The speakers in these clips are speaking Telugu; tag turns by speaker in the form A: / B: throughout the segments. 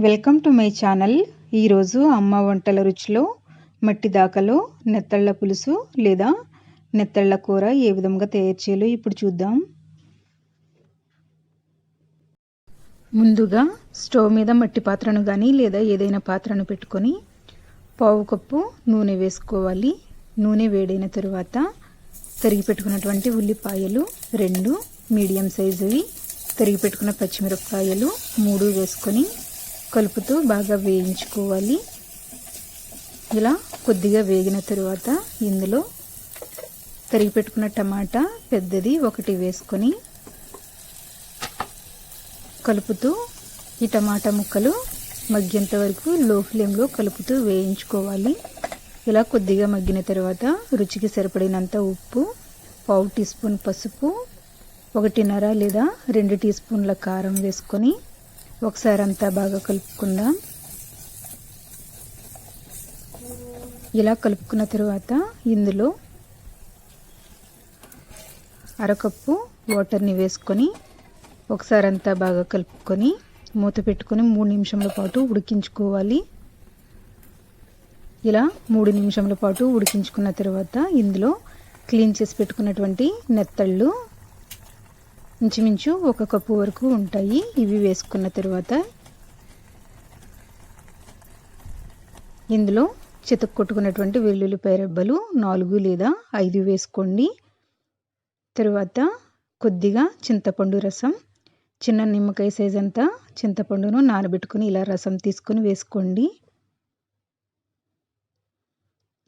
A: Welcome to my channel. ఈరోజు అమ్మ వంటల రుచిలో మట్టి దాకలో నెత్తళ్ళ పులుసు లేదా నెత్తళ్ళ కూర ఏ విధంగా తయారు చేయాలో ఇప్పుడు చూద్దాం. ముందుగా స్టవ్ మీద మట్టి పాత్రను కానీ లేదా ఏదైనా పాత్రను పెట్టుకొని పావు కప్పు నూనె వేసుకోవాలి. నూనె వేడైన తరువాత తరిగి పెట్టుకున్నటువంటి ఉల్లిపాయలు 2 మీడియం సైజువి, తరిగి పెట్టుకున్న పచ్చిమిరపకాయలు 3 వేసుకొని కలుపుతూ బాగా వేయించుకోవాలి. ఇలా కొద్దిగా వేగిన తరువాత ఇందులో తరిగి పెట్టుకున్న టమాటా పెద్దది 1 వేసుకొని కలుపుతూ ఈ టమాటా ముక్కలు మగ్గేంత వరకు లో ఫ్లేమ్లో కలుపుతూ వేయించుకోవాలి. ఇలా కొద్దిగా మగ్గిన తర్వాత రుచికి సరిపడినంత ఉప్పు, పావు టీ స్పూన్ పసుపు, 1.5 లేదా 2 టీ స్పూన్ల కారం వేసుకొని ఒకసారి అంతా బాగా కలుపుకుందాం. ఇలా కలుపుకున్న తర్వాత ఇందులో 1/2 కప్పు వాటర్ని వేసుకొని ఒకసారి అంతా బాగా కలుపుకొని మూత పెట్టుకొని 3 నిమిషాల పాటు ఉడికించుకోవాలి. ఇలా 3 నిమిషాల పాటు ఉడికించుకున్న తర్వాత ఇందులో క్లీన్ చేసి పెట్టుకున్నటువంటి నెత్తళ్ళు ఇంచుమించు 1 కప్పు వరకు ఉంటాయి. ఇవి వేసుకున్న తర్వాత ఇందులో చితక్కొట్టుకున్నటువంటి వెల్లుల్లిపాయ రెబ్బలు 4 లేదా 5 వేసుకోండి. తర్వాత కొద్దిగా చింతపండు రసం, చిన్న నిమ్మకాయ సైజ్ అంతా చింతపండును నానబెట్టుకుని ఇలా రసం తీసుకొని వేసుకోండి.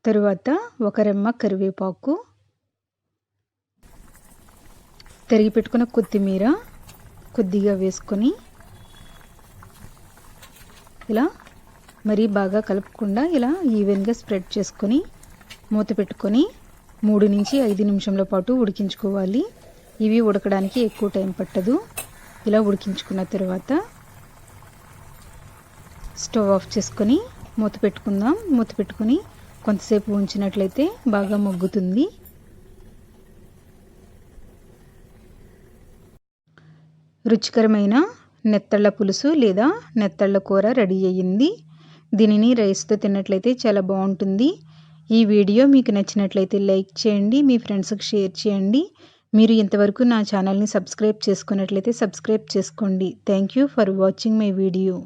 A: తరువాత 1 రెమ్మ కరివేపాకు, తరిగి పెట్టుకున్న కొత్తిమీర కొద్దిగా వేసుకొని ఇలా మరీ బాగా కలుపుకుండా ఇలా ఈవెన్గా స్ప్రెడ్ చేసుకొని మూత పెట్టుకొని 3 నుంచి 5 నిమిషాల పాటు ఉడికించుకోవాలి. ఇవి ఉడకడానికి ఎక్కువ టైం పట్టదు. ఇలా ఉడికించుకున్న తర్వాత స్టవ్ ఆఫ్ చేసుకొని మూత పెట్టుకుందాం. మూత పెట్టుకొని కొంతసేపు ఉంచినట్లయితే బాగా మగ్గుతుంది. రుచికరమైన నెత్తళ్ళ పులుసు లేదా నెత్తళ్ళ కూర రెడీ అయ్యింది. దీనిని రైస్తో తిన్నట్లయితే చాలా బాగుంటుంది. ఈ వీడియో మీకు నచ్చినట్లయితే లైక్ చేయండి, మీ ఫ్రెండ్స్కి షేర్ చేయండి. మీరు ఇంతవరకు నా ఛానల్ని సబ్స్క్రైబ్ చేసుకున్నట్లయితే సబ్స్క్రైబ్ చేసుకోండి. Thank you for watching my video.